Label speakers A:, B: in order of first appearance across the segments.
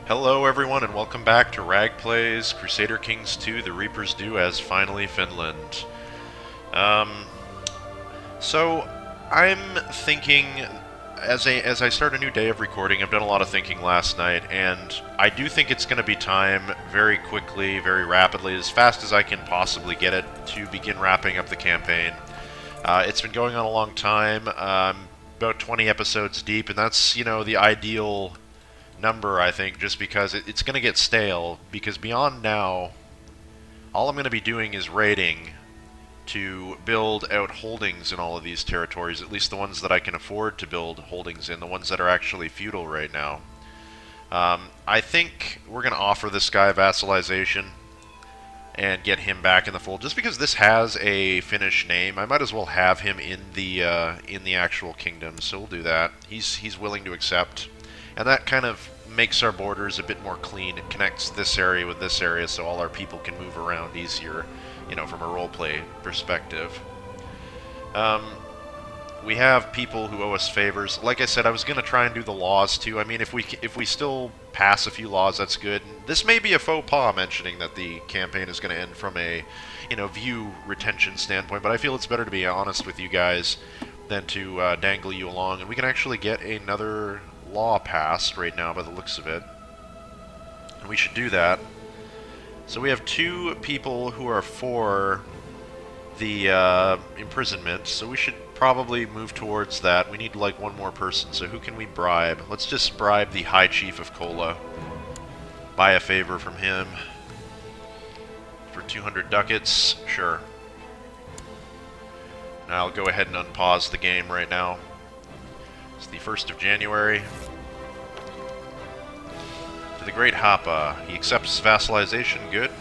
A: Hello everyone and welcome back to Ragplay's Crusader Kings 2 The Reaper's Due as finally Finland. Um, so I'm thinking as I start a new day of recording, I've done a lot of thinking last night, and I do think it's going to be time very quickly, very rapidly, as fast as I can possibly get it to begin wrapping up the campaign. It's been going on a long time, about 20 episodes deep, and that's, the ideal number, I think, just because it's going to get stale, because beyond now, all I'm going to be doing is raiding to build out holdings in all of these territories, at least the ones that I can afford to build holdings in, the ones that are actually feudal right now. I think we're going to offer this guy vassalization and get him back in the fold. Just because this has a Finnish name, I might as well have him in the actual kingdom, so we'll do that. He's willing to accept. And that kind of makes our borders a bit more clean. It connects this area with this area so all our people can move around easier, from a roleplay perspective. We have people who owe us favors. Like I said, I was going to try and do the laws too. I mean, if we still pass a few laws, that's good. This may be a faux pas mentioning that the campaign is going to end from a, view retention standpoint, but I feel it's better to be honest with you guys than to dangle you along. And we can actually get another law passed right now by the looks of it, and we should do that. So we have two people who are for the imprisonment, so we should probably move towards that. We need like one more person, so who can we bribe? Let's just bribe the High Chief of Kola. Buy a favor from him for 200 ducats, sure. Now I'll go ahead and unpause the game right now. It's the 1st of January. To the Great Hapa. He accepts vassalization. Good.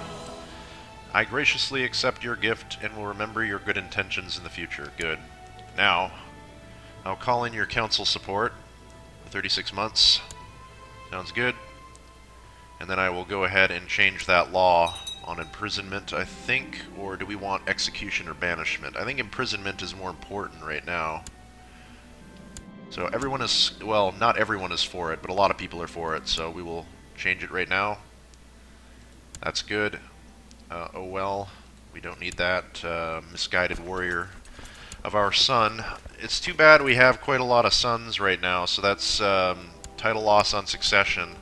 A: I graciously accept your gift and will remember your good intentions in the future. Good. Now, I'll call in your council support for 36 months. Sounds good. And then I will go ahead and change that law on imprisonment, I think. Or do we want execution or banishment? I think imprisonment is more important right now. So everyone is, well, not everyone is for it, but a lot of people are for it, so we will change it right now. That's good. Oh well, we don't need that misguided warrior of our son. It's too bad we have quite a lot of sons right now, so that's title loss on succession.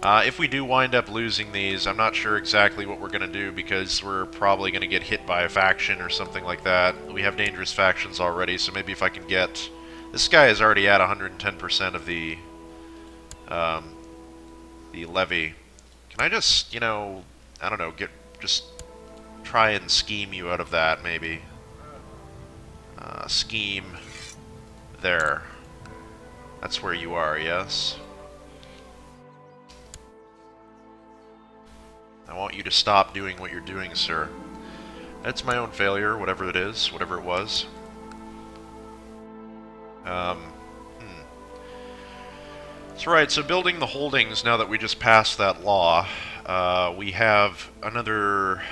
A: If we do wind up losing these, I'm not sure exactly what we're going to do, because we're probably going to get hit by a faction or something like that. We have dangerous factions already, so maybe if I can get... This guy is already at 110% of the levy. Can I just, I don't know, just try and scheme you out of that, maybe? Scheme. There. That's where you are, yes? I want you to stop doing what you're doing, sir. That's my own failure, whatever it is, whatever it was. That's right, so building the holdings, now that we just passed that law, we have another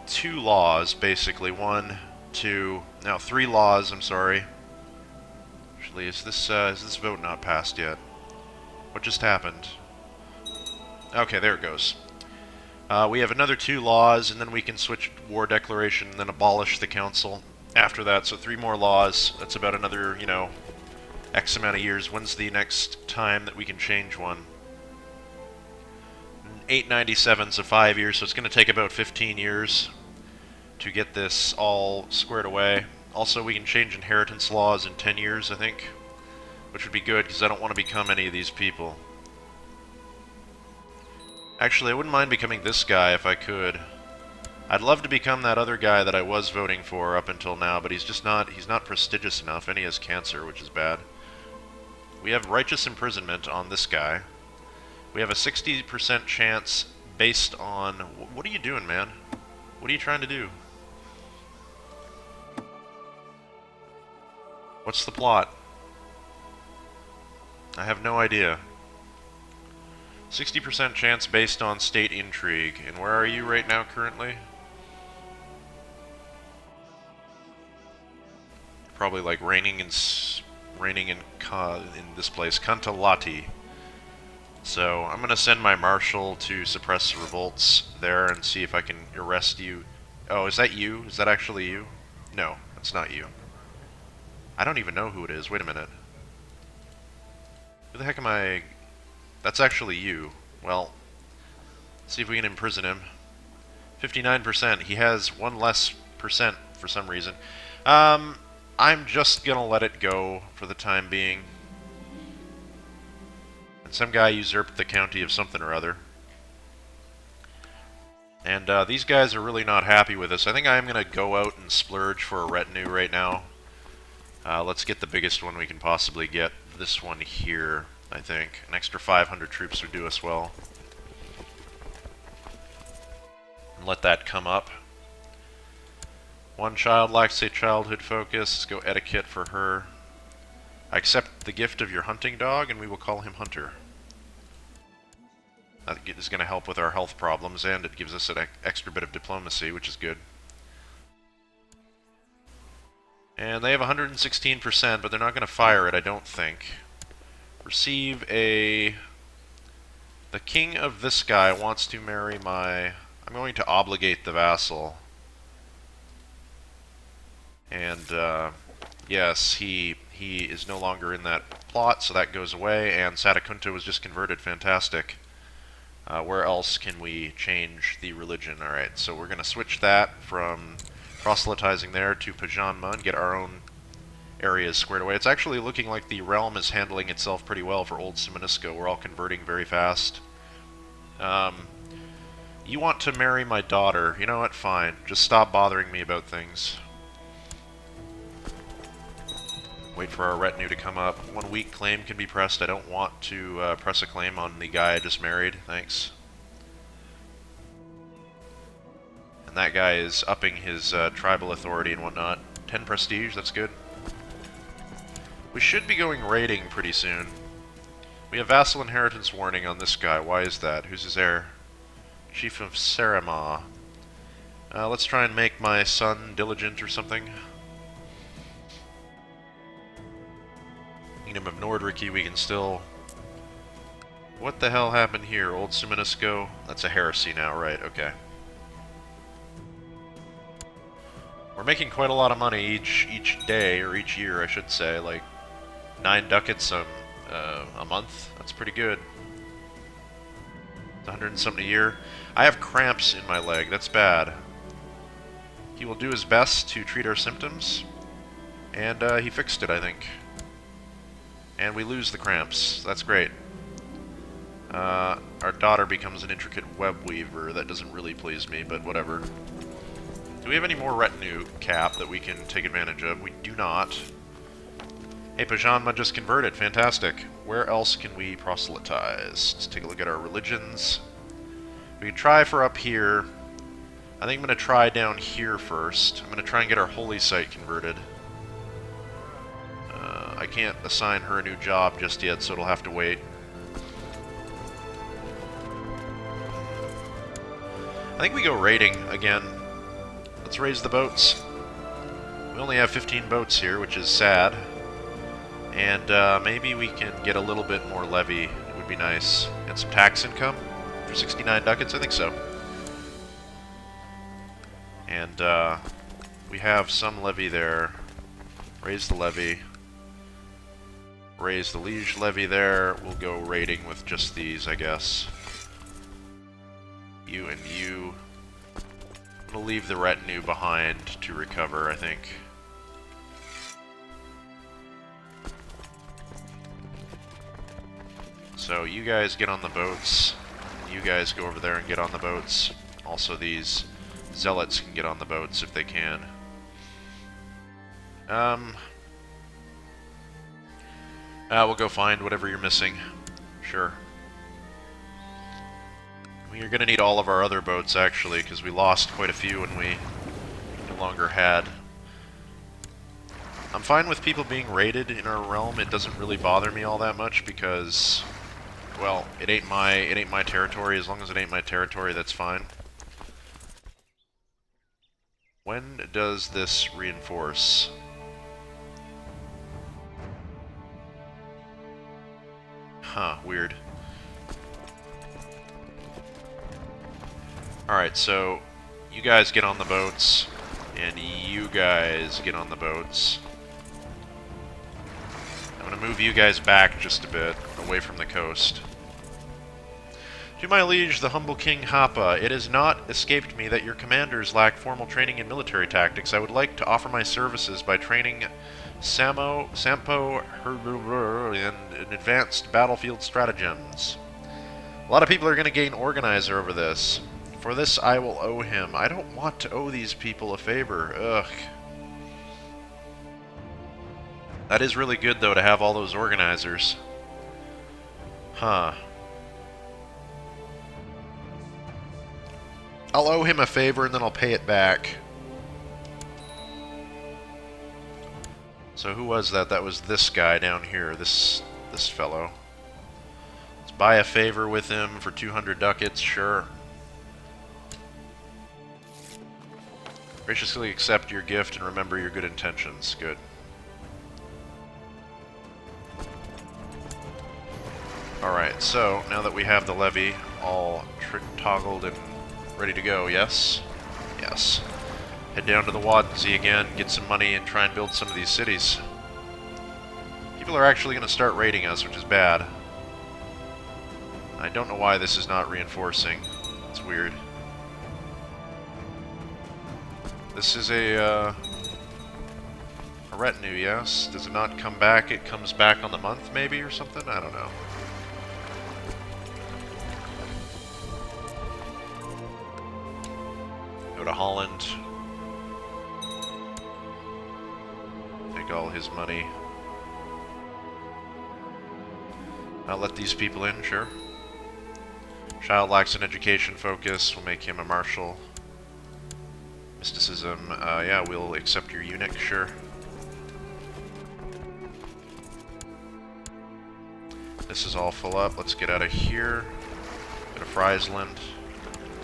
A: 2 laws, basically. 1, 2, now 3 laws, I'm sorry. Actually, is this vote not passed yet? What just happened? Okay, there it goes. We have another 2 laws, and then we can switch war declaration and then abolish the council after that. So 3 more laws. That's about another, X amount of years. When's the next time that we can change one? 897, so 5 years. So it's going to take about 15 years to get this all squared away. Also, we can change inheritance laws in 10 years, I think, which would be good, because I don't want to become any of these people. Actually, I wouldn't mind becoming this guy if I could. I'd love to become that other guy that I was voting for up until now, but he's not prestigious enough, and he has cancer, which is bad. We have righteous imprisonment on this guy. We have a 60% chance based on... What are you doing, man? What are you trying to do? What's the plot? I have no idea. 60% chance based on state intrigue. And where are you right now currently? Probably like reigning in this place, Kantalati. So I'm going to send my marshal to suppress the revolts there and see if I can arrest you. Oh, is that you? Is that actually you? No, that's not you. I don't even know who it is. Wait a minute. Who the heck am I? That's actually you. Well, let's see if we can imprison him. 59%. He has 1 less percent for some reason. I'm just gonna let it go for the time being. And some guy usurped the county of something or other. And these guys are really not happy with us. I think I'm gonna go out and splurge for a retinue right now. Let's get the biggest one we can possibly get. This one here, I think. An extra 500 troops would do us well. And let that come up. One child lacks a childhood focus. Let's go etiquette for her. I accept the gift of your hunting dog, and we will call him Hunter. That is going to help with our health problems, and it gives us an extra bit of diplomacy, which is good. And they have 116%, but they're not going to fire it, I don't think. Receive a... The king of this guy wants to marry my... I'm going to obligate the vassal. And, yes, he is no longer in that plot, so that goes away, and Satakunta was just converted. Fantastic. Where else can we change the religion? Alright, so we're going to switch that from proselytizing there to Pajanma and get our own areas squared away. It's actually looking like the realm is handling itself pretty well for Old Simonisco. We're all converting very fast. You want to marry my daughter. You know what? Fine. Just stop bothering me about things. Wait for our retinue to come up. 1 week claim can be pressed. I don't want to press a claim on the guy I just married. Thanks. And that guy is upping his tribal authority and whatnot. 10 prestige, that's good. We should be going raiding pretty soon. We have vassal inheritance warning on this guy. Why is that? Who's his heir? Chief of Sarama. Let's try and make my son diligent or something. Kingdom of Nordriki, we can still... What the hell happened here? Old Simonisco? That's a heresy now, right, okay. We're making quite a lot of money each day, or each year, I should say, like 9 ducats a month. That's pretty good. It's 100 and something a year. I have cramps in my leg, that's bad. He will do his best to treat our symptoms, and he fixed it, I think. And we lose the cramps. That's great. Our daughter becomes an intricate web weaver. That doesn't really please me, but whatever. Do we have any more retinue cap that we can take advantage of? We do not. Hey, Pajanma just converted. Fantastic. Where else can we proselytize? Let's take a look at our religions. We can try for up here. I think I'm going to try down here first. I'm going to try and get our holy site converted. I can't assign her a new job just yet, so it'll have to wait. I think we go raiding again. Let's raise the boats. We only have 15 boats here, which is sad. And maybe we can get a little bit more levy. It would be nice. And some tax income for 69 ducats, I think so. And we have some levy there. Raise the levy. Raise the liege levy there. We'll go raiding with just these, I guess. You and you. I'm gonna leave the retinue behind to recover, I think. So you guys get on the boats. You guys go over there and get on the boats. Also these zealots can get on the boats if they can. We'll go find whatever you're missing. Sure. We're going to need all of our other boats, actually, because we lost quite a few when we no longer had. I'm fine with people being raided in our realm. It doesn't really bother me all that much because, well, it ain't my territory. As long as it ain't my territory, that's fine. When does this reinforce? Huh, weird. Alright, so you guys get on the boats, and you guys get on the boats. I'm going to move you guys back just a bit, away from the coast. To my liege, the humble King Hapa, it has not escaped me that your commanders lack formal training in military tactics. I would like to offer my services by training Sampo in advanced battlefield stratagems. A lot of people are going to gain organizer over this. For this I will owe him. I don't want to owe these people a favor. Ugh. That is really good, though, to have all those organizers. Huh. I'll owe him a favor and then I'll pay it back. So who was that? That was this guy down here, this fellow. Let's buy a favor with him for 200 ducats, sure. Graciously accept your gift and remember your good intentions. Good. Alright, so now that we have the levy all toggled and ready to go, yes? Yes. Head down to the Wadensee again, get some money, and try and build some of these cities. People are actually going to start raiding us, which is bad. I don't know why this is not reinforcing. It's weird. This is a retinue, yes? Does it not come back? It comes back on the month, maybe, or something? I don't know. Go to Holland. Take all his money. I'll let these people in, sure. Child lacks an education focus. We'll make him a marshal. Mysticism, yeah, we'll accept your eunuch, sure. This is all full up. Let's get out of here. Go to Friesland.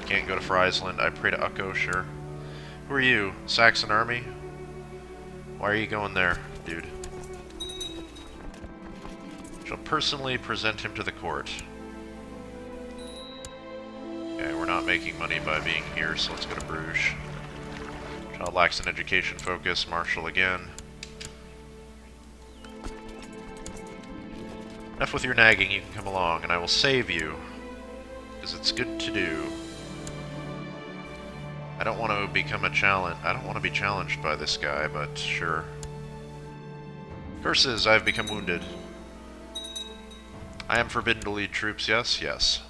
A: Can't go to Friesland. I pray to Ukko, sure. Who are you? Saxon army? Why are you going there, dude? Shall personally present him to the court. Okay, we're not making money by being here, so let's go to Bruges. Child lacks an education focus. Marshal again. Enough with your nagging, you can come along, and I will save you. Because it's good to do. I don't want to become a challenge. I don't want to be challenged by this guy, but sure. Curses, I've become wounded. I am forbidden to lead troops, yes? Yes.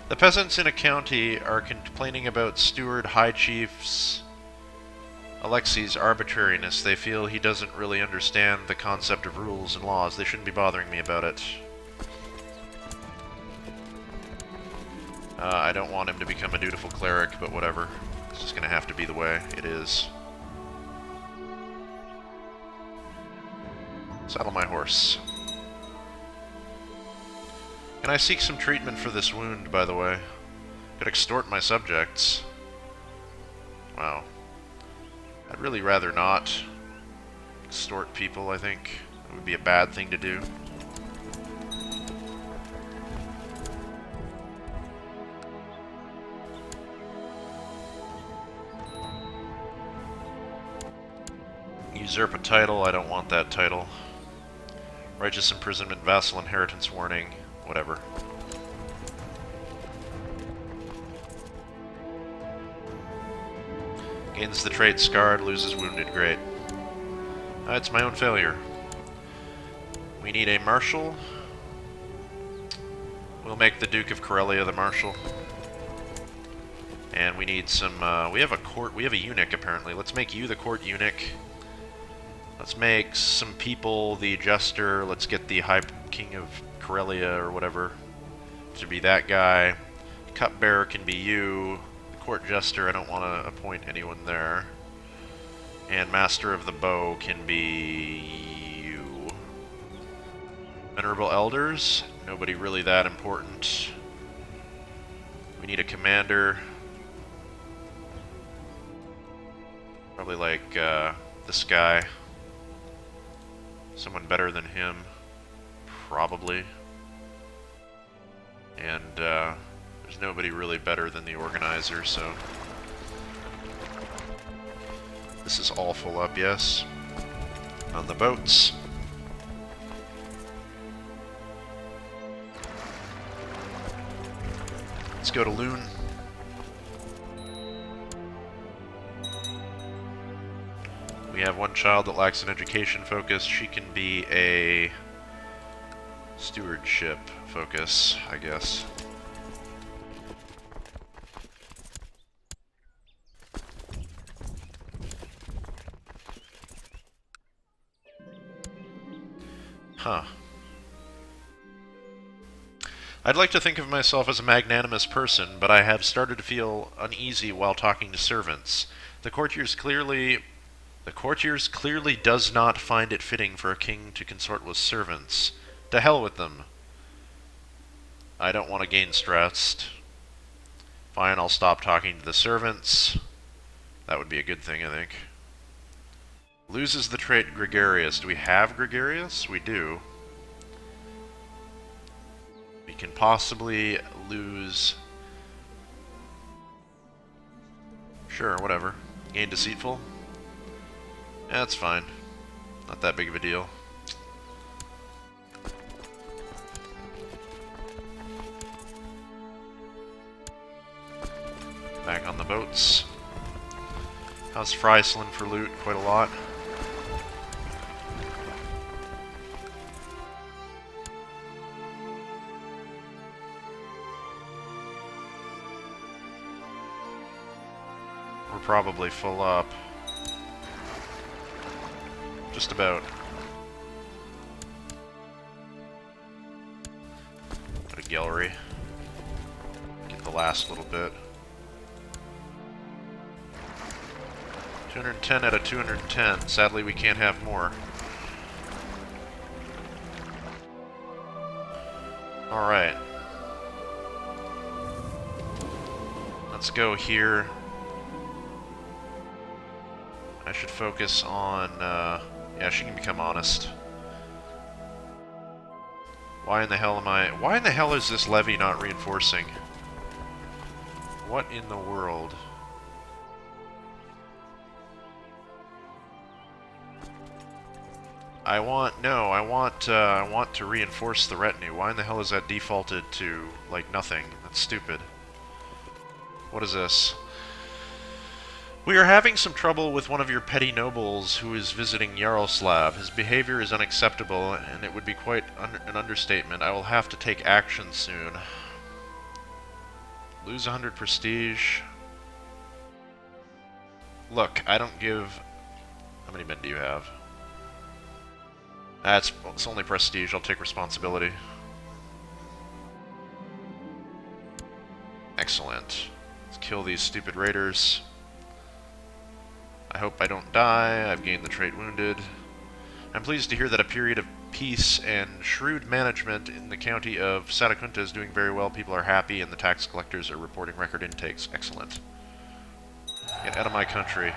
A: The peasants in a county are complaining about Steward High Chief's Alexi's arbitrariness. They feel he doesn't really understand the concept of rules and laws. They shouldn't be bothering me about it. I don't want him to become a dutiful cleric, but whatever. It's just going to have to be the way it is. Saddle my horse. Can I seek some treatment for this wound, by the way? Could extort my subjects. Wow. I'd really rather not extort people, I think. It would be a bad thing to do. Usurp a title, I don't want that title. Righteous imprisonment, vassal inheritance warning, whatever. Gains the trait scarred, loses wounded, great. It's my own failure. We need a marshal. We'll make the Duke of Karelia the marshal. And we need some, we have a eunuch apparently. Let's make you the court eunuch. Let's make some people the jester. Let's get the High King of Karelia or whatever to be that guy. Cupbearer can be you. The court jester, I don't want to appoint anyone there. And Master of the Bow can be you. Venerable Elders, nobody really that important. We need a commander. Probably like this guy. Someone better than him, probably. And there's nobody really better than the organizer, so... This is all full up, yes. On the boats. Let's go to Loon. We have one child that lacks an education focus. She can be a stewardship focus, I guess. Huh. I'd like to think of myself as a magnanimous person, but I have started to feel uneasy while talking to servants. The courtiers clearly does not find it fitting for a king to consort with servants. To hell with them. I don't want to gain stressed. Fine, I'll stop talking to the servants. That would be a good thing, I think. Loses the trait gregarious. Do we have gregarious? We do. We can possibly lose... Sure, whatever. Gain deceitful? Yeah, that's fine. Not that big of a deal. Back on the boats. How's Friesland for loot? Quite a lot. We're probably full up. Just about. Go to gallery. Get the last little bit. 210 out of 210. Sadly, we can't have more. Alright. Let's go here. I should focus on... yeah, she can become honest. Why in the hell am I... Why in the hell is this levy not reinforcing? What in the world? I want to reinforce the retinue. Why in the hell is that defaulted to, like, nothing? That's stupid. What is this? We are having some trouble with one of your petty nobles who is visiting Yaroslav. His behavior is unacceptable, and it would be quite an understatement. I will have to take action soon. Lose 100 prestige. Look, I don't give... How many men do you have? It's only prestige. I'll take responsibility. Excellent. Let's kill these stupid raiders. I hope I don't die. I've gained the trait wounded. I'm pleased to hear that a period of peace and shrewd management in the county of Satakunta is doing very well. People are happy and the tax collectors are reporting record intakes. Excellent. Get out of my country.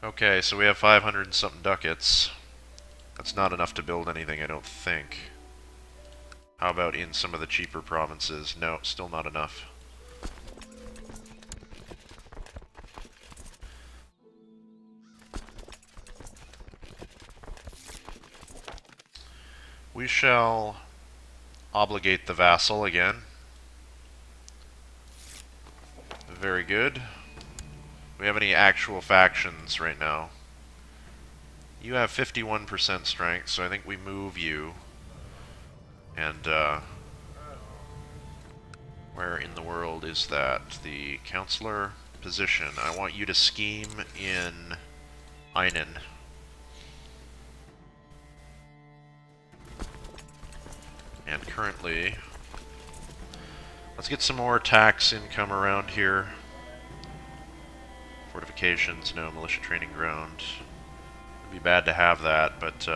A: Okay, so we have 500 and something ducats. That's not enough to build anything, I don't think. How about in some of the cheaper provinces? No, still not enough. We shall obligate the vassal again. Very good. Do we have any actual factions right now? You have 51% strength, so I think we move you. And, where in the world is that? The counselor position. I want you to scheme in Einen. And currently, let's get some more tax income around here. Fortifications, no. Militia training ground. It'd be bad to have that, but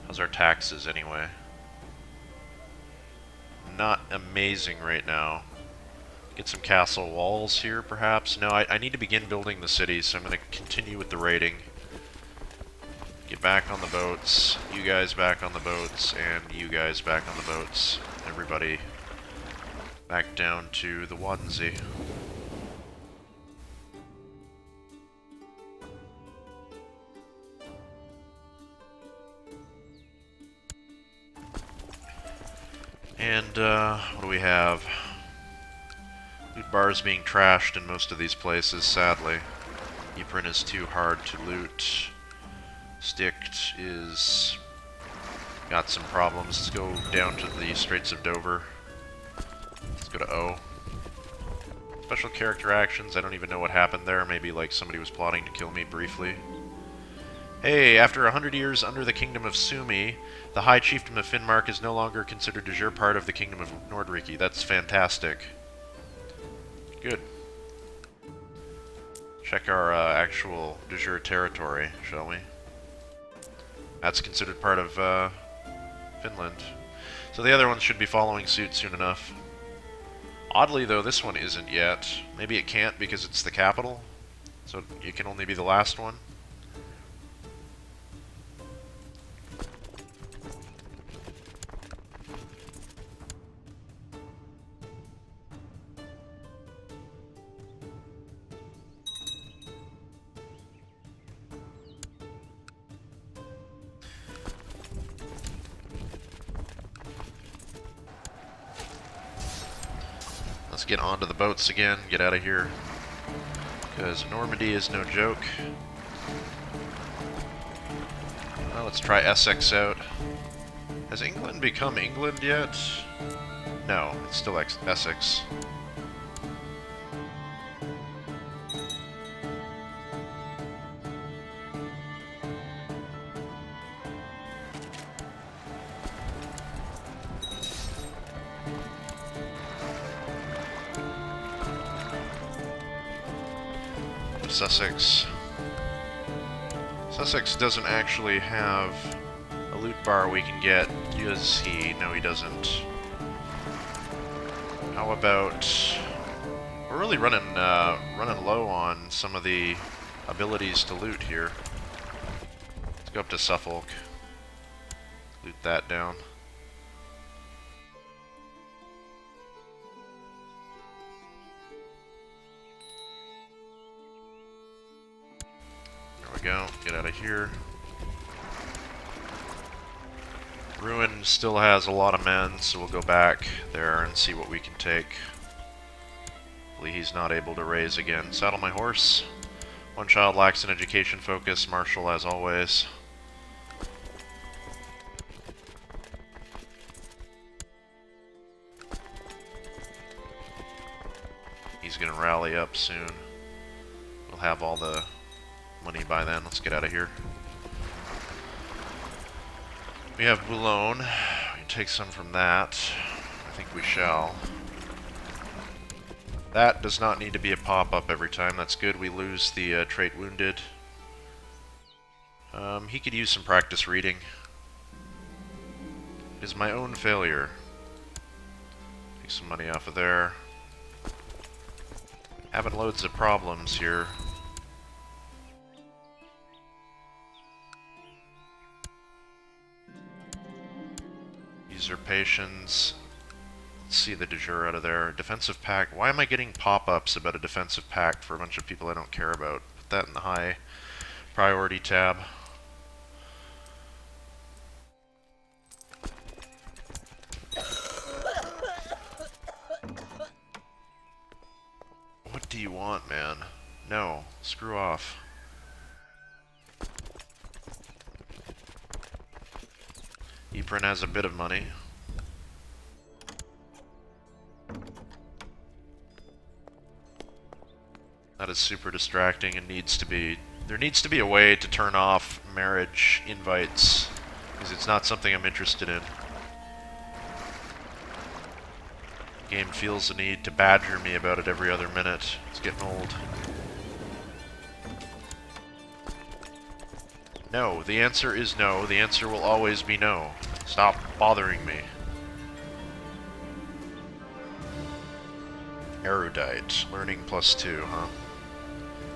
A: how's our taxes anyway? Not amazing right now. Get some castle walls here, perhaps. No, I need to begin building the cities, so I'm going to continue with the raiding. Get back on the boats, you guys back on the boats, and you guys back on the boats. Everybody back down to the onesie. And, what do we have? Loot bars being trashed in most of these places, sadly. Ypres is too hard to loot. Sticht is... got some problems. Let's go down to the Straits of Dover. Let's go to O. Special character actions, I don't even know what happened there. Maybe like somebody was plotting to kill me briefly. Hey, after 100 years under the Kingdom of Suomi, the High Chiefdom of Finnmark is no longer considered de jure part of the Kingdom of Nordriki. That's fantastic. Good. Check our actual de jure territory, shall we? That's considered part of Finland. So the other ones should be following suit soon enough. Oddly, though, this one isn't yet. Maybe it can't because it's the capital, so it can only be the last one. Let's get onto the boats again, get out of here, because Normandy is no joke. Well, let's try Essex out. Has England become England yet? No, it's still Essex. Sussex. Sussex doesn't actually have a loot bar we can get. Does he? No, he doesn't. How about... we're really running low on some of the abilities to loot here. Let's go up to Suffolk. Loot that down. Go, get out of here. Ruin still has a lot of men, so we'll go back there and see what we can take. Hopefully he's not able to raise again. Saddle my horse. One child lacks an education focus, martial as always. He's gonna rally up soon. We'll have all the money by then. Let's get out of here. We have Boulogne. We can take some from that. I think we shall. That does not need to be a pop-up every time. That's good. We lose the trait wounded. He could use some practice reading. It is my own failure. Take some money off of there. Having loads of problems here. Usurpations. Let's see the de jure out of there. Defensive pact. Why am I getting pop-ups about a defensive pact for a bunch of people I don't care about? Put that in the high priority tab. What do you want, man? No. Screw off. Ypres has a bit of money. That is super distracting and needs to be... there needs to be a way to turn off marriage invites, because it's not something I'm interested in. The game feels the need to badger me about it every other minute. It's getting old. No, the answer is no. The answer will always be no. Stop bothering me. Erudite. Learning +2, huh?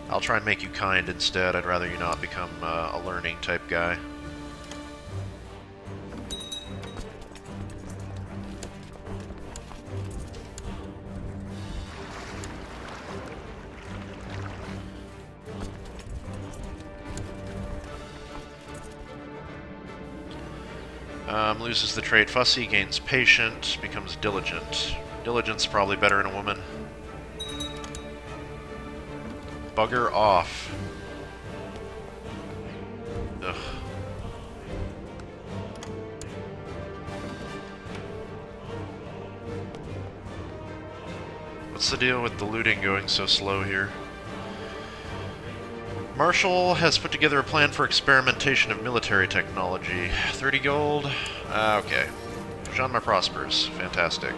A: I'll try and make you kind instead. I'd rather you not become a learning type guy. Loses the trait fussy, gains patient, becomes diligent. Diligent's probably better in a woman. Bugger off. Ugh. What's the deal with the looting going so slow here? Marshall has put together a plan for experimentation of military technology. 30 gold? Okay. Jeanma prospers. Fantastic.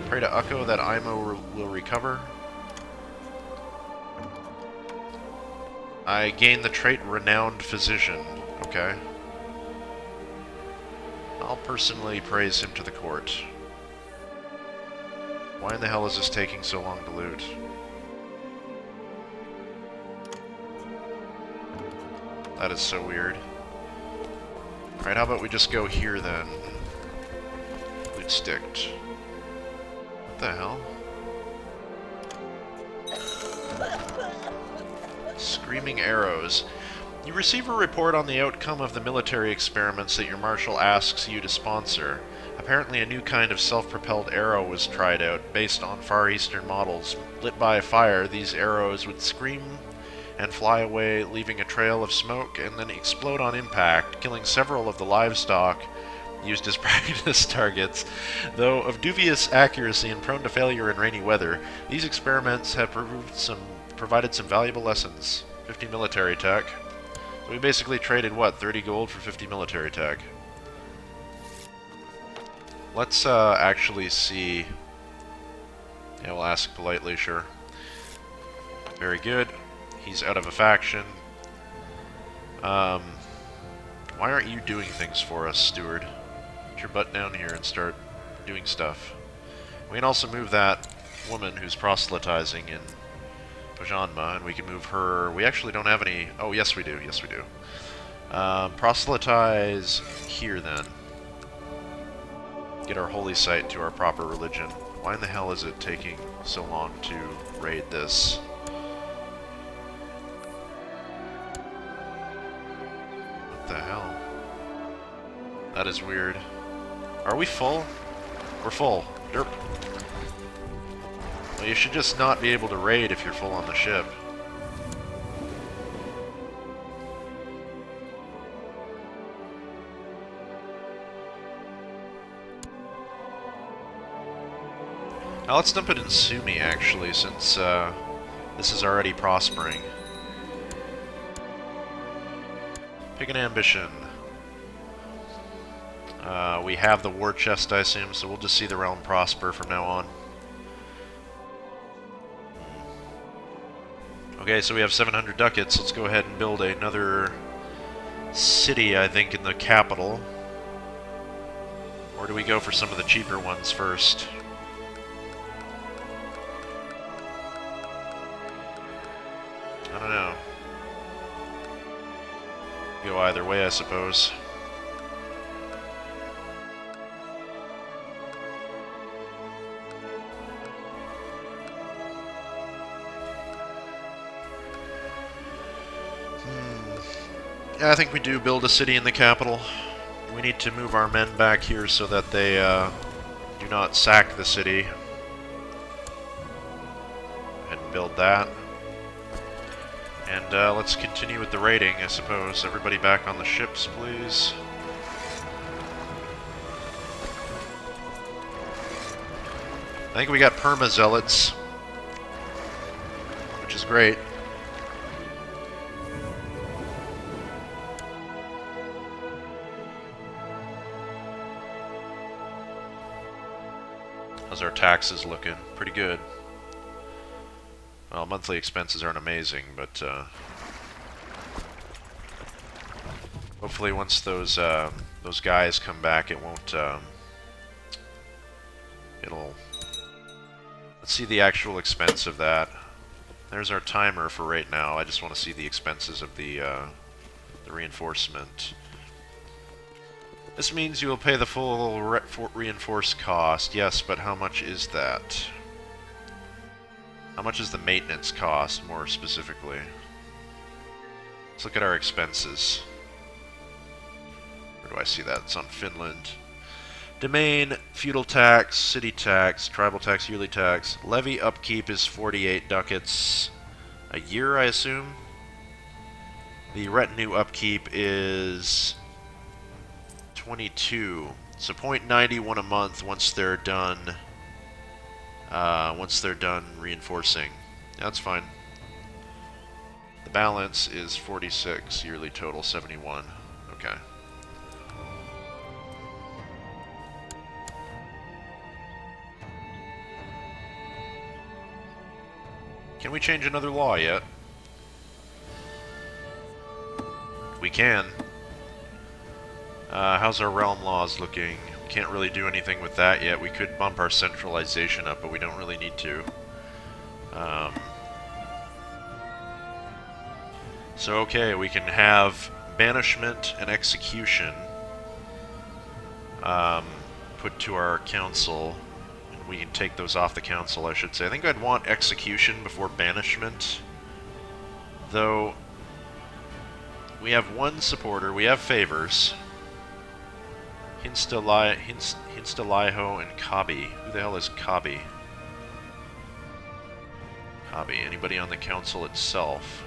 A: Pray to Ukko that Imo will recover. I gain the trait Renowned Physician. Okay. I'll personally praise him to the court. Why in the hell is this taking so long to loot? That is so weird. Alright, how about we just go here then? Loot sticked. What the hell? Screaming arrows. You receive a report on the outcome of the military experiments that your marshal asks you to sponsor. Apparently a new kind of self-propelled arrow was tried out, based on Far Eastern models. Lit by a fire, these arrows would scream and fly away, leaving a trail of smoke, and then explode on impact, killing several of the livestock used as practice targets. Though of dubious accuracy and prone to failure in rainy weather, these experiments have provided some valuable lessons. 50 military tech. So we basically traded, what, 30 gold for 50 military tech? Let's actually see... Yeah, we'll ask politely, sure. Very good. He's out of a faction. Why aren't you doing things for us, steward? Get your butt down here and start doing stuff. We can also move that woman who's proselytizing in Jeanma, and we can move her... We actually don't have any... Oh, yes we do. Yes we do. Proselytize here, then. Get our holy site to our proper religion. Why in the hell is it taking so long to raid this? What the hell? That is weird. Are we full? We're full. Derp. Well, you should just not be able to raid if you're full on the ship. Now let's dump it in Sumi, actually, since this is already prospering. Pick an ambition. We have the war chest, I assume, so we'll just see the realm prosper from now on. Okay, so we have 700 ducats. Let's go ahead and build another city, I think, in the capital. Or do we go for some of the cheaper ones first? I don't know. Go either way, I suppose. Yeah, I think we do build a city in the capital. We need to move our men back here so that they do not sack the city. And build that. And let's continue with the raiding, I suppose. Everybody back on the ships, please. I think we got perma-zealots, which is great. How's our taxes looking? Pretty good. Well, monthly expenses aren't amazing, but hopefully once those guys come back, it won't. It'll. Let's see the actual expense of that. There's our timer for right now. I just want to see the expenses of the reinforcement. This means you will pay the full reinforced cost. Yes, but how much is that? How much is the maintenance cost, more specifically? Let's look at our expenses. Where do I see that? It's on Finland. Domain, feudal tax, city tax, tribal tax, yearly tax. Levy upkeep is 48 ducats a year, I assume. The retinue upkeep is 22. So 0.91 a month once they're done. Once they're done reinforcing. That's fine. The balance is 46. Yearly total 71. Okay. Can we change another law yet? We can. How's our realm laws looking? Can't really do anything with that yet. We could bump our centralization up, but we don't really need to. So okay, we can have banishment and execution put to our council. And we can take those off the council, I should say. I think I'd want execution before banishment. Though, we have one supporter, we have favors. Hinstalaiho and Kabi. Who the hell is Kabi? Kabi. Anybody on the council itself?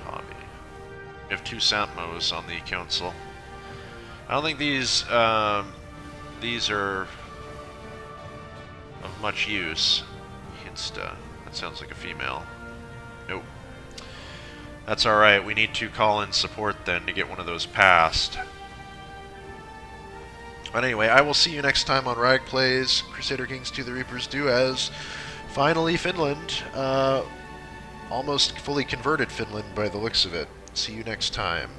A: Kabi. We have two Santmos on the council. I don't think these are of much use. Hinsta. That sounds like a female. Nope. That's alright, we need to call in support then to get one of those passed. But anyway, I will see you next time on Rag Plays Crusader Kings 2 The Reapers Do, as finally Finland, almost fully converted Finland by the looks of it. See you next time.